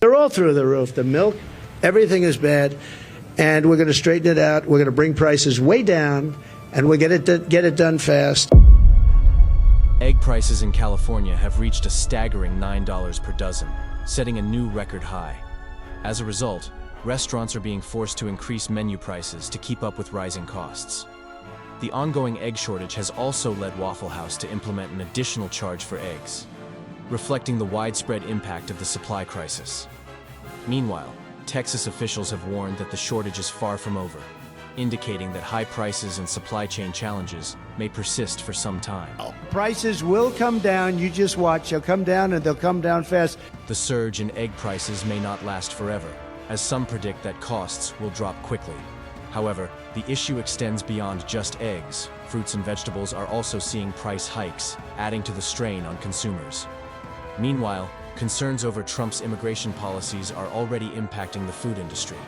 They're all through the roof. The milk, everything is bad, and we're going to straighten it out. We're going to bring prices way down, and we'll get it done fast. Egg prices in California have reached a staggering $9 per dozen, setting a new record high. As a result, restaurants are being forced to increase menu prices to keep up with rising costs. The ongoing egg shortage has also led Waffle House to implement an additional charge for eggs, reflecting the widespread impact of the supply crisis. Meanwhile, Texas officials have warned that the shortage is far from over, indicating that high prices and supply chain challenges may persist for some time. Prices will come down. You just watch. They'll come down, and they'll come down fast. The surge in egg prices may not last forever, as some predict that costs will drop quickly. However, the issue extends beyond just eggs. Fruits and vegetables are also seeing price hikes, adding to the strain on consumers. Meanwhile, concerns over Trump's immigration policies are already impacting the food industry.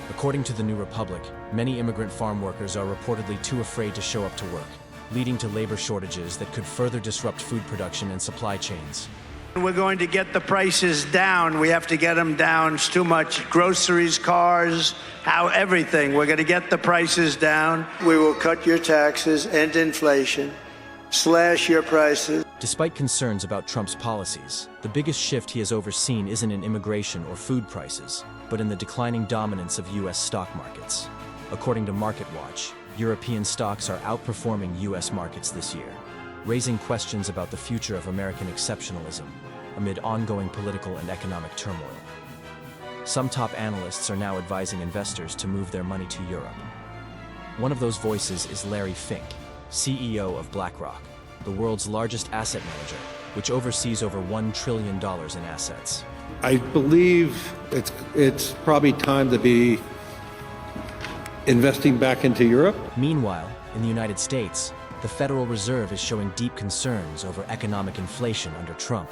According to the New Republic, many immigrant farm workers are reportedly too afraid to show up to work, leading to labor shortages that could further disrupt food production and supply chains. We're going to get the prices down. We have to get them down. It's too much. Groceries, cars, everything. We're going to get the prices down. We will cut your taxes, end inflation, slash your prices. Despite concerns about Trump's policies, the biggest shift he has overseen isn't in immigration or food prices, but in the declining dominance of U.S. stock markets. According to MarketWatch, European stocks are outperforming U.S. markets this year, raising questions about the future of American exceptionalism amid ongoing political and economic turmoil. Some top analysts are now advising investors to move their money to Europe. One of those voices is Larry Fink, CEO of BlackRock, the world's largest asset manager, which oversees over $1 trillion in assets. I believe it's probably time to be investing back into Europe. Meanwhile, in the United States, the Federal Reserve is showing deep concerns over economic inflation under Trump.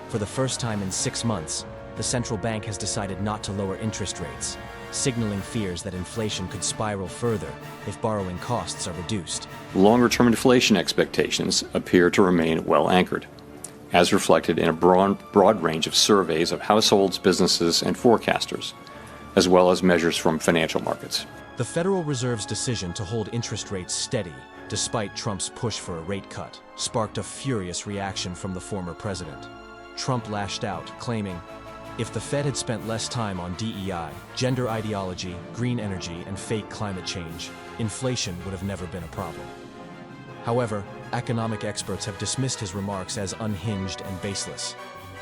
For the first time in 6 months, the central bank has decided not to lower interest rates, signaling fears that inflation could spiral further if borrowing costs are reduced. Longer-term inflation expectations appear to remain well anchored, as reflected in a broad range of surveys of households, businesses, and forecasters, as well as measures from financial markets. The Federal Reserve's decision to hold interest rates steady, despite Trump's push for a rate cut, sparked a furious reaction from the former president. Trump lashed out, claiming, if the Fed had spent less time on DEI, gender ideology, green energy, and fake climate change, inflation would have never been a problem. However, economic experts have dismissed his remarks as unhinged and baseless.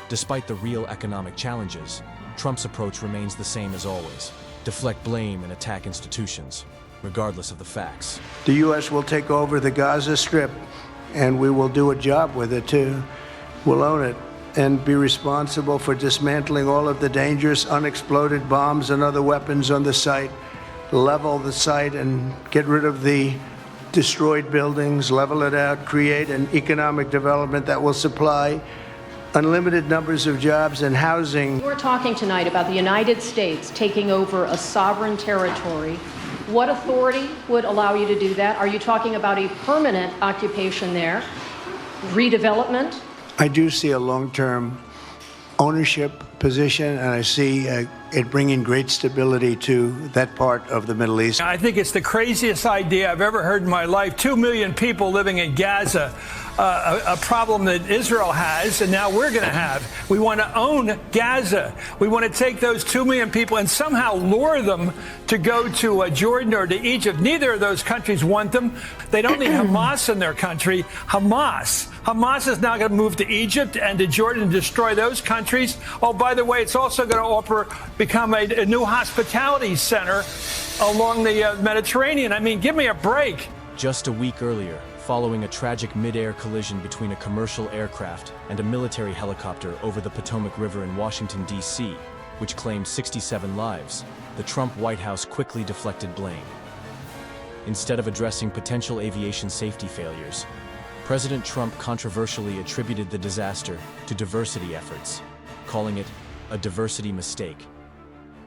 Despite the real economic challenges, Trump's approach remains the same as always: deflect blame and attack institutions, regardless of the facts. The U.S. will take over the Gaza Strip, and we will do a job with it, too. We'll own it and be responsible for dismantling all of the dangerous unexploded bombs and other weapons on the site, level the site and get rid of the destroyed buildings, level it out, create an economic development that will supply unlimited numbers of jobs and housing. We're talking tonight about the United States taking over a sovereign territory. What authority would allow you to do that? Are you talking about a permanent occupation there? Redevelopment? I do see a long-term ownership position, and I see it bringing great stability to that part of the Middle East. I think it's the craziest idea I've ever heard in my life. 2 million people living in Gaza, a problem that Israel has, and now we're going to have. We want to own Gaza. We want to take those 2 million people and somehow lure them to go to Jordan or to Egypt. Neither of those countries want them. They don't need Hamas in their country. Hamas is now going to move to Egypt and to Jordan and destroy those countries. Oh, by the way, it's also going to become a new hospitality center along the Mediterranean. I mean, give me a break. Just a week earlier, following a tragic mid-air collision between a commercial aircraft and a military helicopter over the Potomac River in Washington, D.C., which claimed 67 lives, the Trump White House quickly deflected blame. Instead of addressing potential aviation safety failures, President Trump controversially attributed the disaster to diversity efforts, calling it a diversity mistake.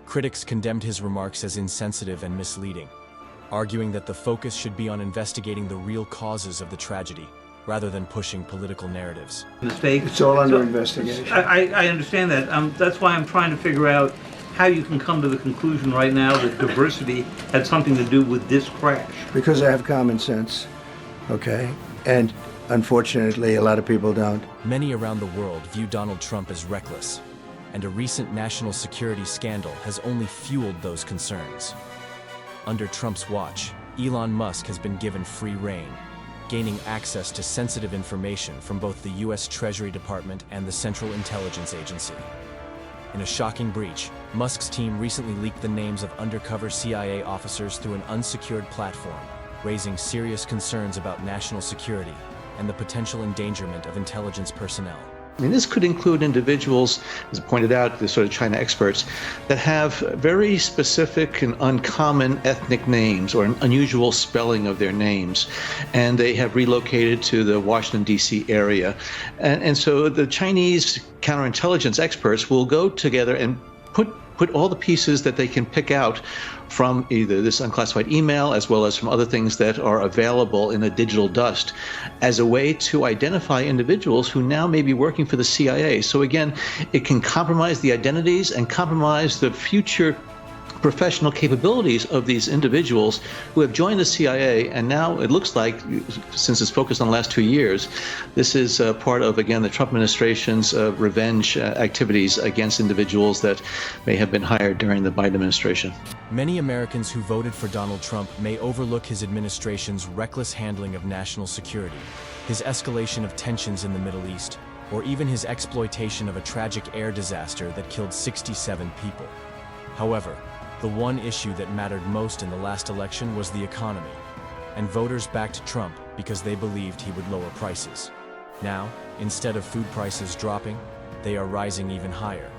Critics condemned his remarks as insensitive and misleading, arguing that the focus should be on investigating the real causes of the tragedy rather than pushing political narratives. Mistake. It's all under investigation. I understand that. That's why I'm trying to figure out how you can come to the conclusion right now that diversity had something to do with this crash. Because I have common sense, okay? And unfortunately, a lot of people don't. Many around the world view Donald Trump as reckless, and a recent national security scandal has only fueled those concerns. Under Trump's watch, Elon Musk has been given free rein, gaining access to sensitive information from both the U.S. Treasury Department and the Central Intelligence Agency. In a shocking breach, Musk's team recently leaked the names of undercover CIA officers through an unsecured platform, raising serious concerns about national security and the potential endangerment of intelligence personnel. I mean, this could include individuals, as pointed out, the sort of China experts, that have very specific and uncommon ethnic names or an unusual spelling of their names. And they have relocated to the Washington, D.C. area. And so the Chinese counterintelligence experts will go together and put all the pieces that they can pick out from either this unclassified email as well as from other things that are available in the digital dust as a way to identify individuals who now may be working for the CIA. So again, it can compromise the identities and compromise the future professional capabilities of these individuals who have joined the CIA, and now it looks like, since it's focused on the last 2 years, this is part of, again, the Trump administration's revenge activities against individuals that may have been hired during the Biden administration. Many Americans who voted for Donald Trump may overlook his administration's reckless handling of national security, his escalation of tensions in the Middle East, or even his exploitation of a tragic air disaster that killed 67 people. However, the one issue that mattered most in the last election was the economy, and voters backed Trump because they believed he would lower prices. Now, instead of food prices dropping, they are rising even higher.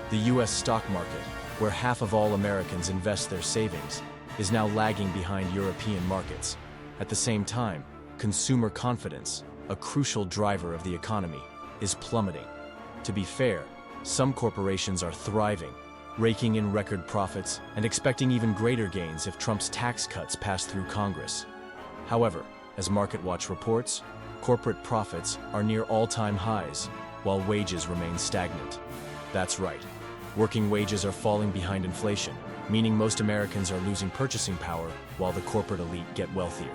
The U.S. stock market, where half of all Americans invest their savings, is now lagging behind European markets. At the same time, consumer confidence, a crucial driver of the economy, is plummeting. To be fair, some corporations are thriving, raking in record profits and expecting even greater gains if Trump's tax cuts pass through Congress. However, as MarketWatch reports, corporate profits are near all-time highs, while wages remain stagnant. That's right. Working wages are falling behind inflation, meaning most Americans are losing purchasing power while the corporate elite get wealthier.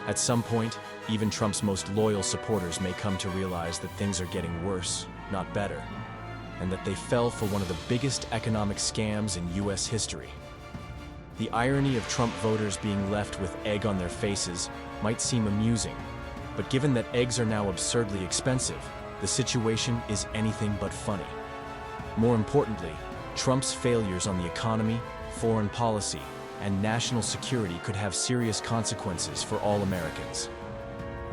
At some point, even Trump's most loyal supporters may come to realize that things are getting worse, not better, and that they fell for one of the biggest economic scams in U.S. history. The irony of Trump voters being left with egg on their faces might seem amusing, but given that eggs are now absurdly expensive, the situation is anything but funny. More importantly, Trump's failures on the economy, foreign policy, and national security could have serious consequences for all Americans.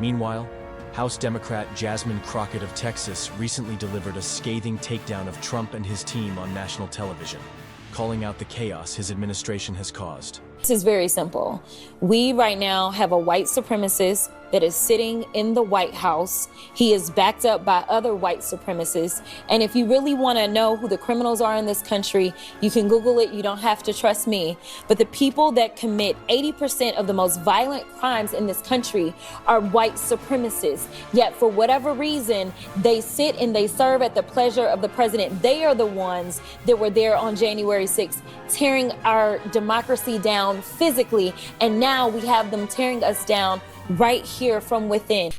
Meanwhile, House Democrat Jasmine Crockett of Texas recently delivered a scathing takedown of Trump and his team on national television, calling out the chaos his administration has caused. This is very simple. We right now have a white supremacist that is sitting in the White House. He is backed up by other white supremacists. And if you really want to know who the criminals are in this country, you can Google it. You don't have to trust me. But the people that commit 80% of the most violent crimes in this country are white supremacists. Yet for whatever reason, they sit and they serve at the pleasure of the president. They are the ones that were there on January 6th, tearing our democracy down physically. And now we have them tearing us down right here from within.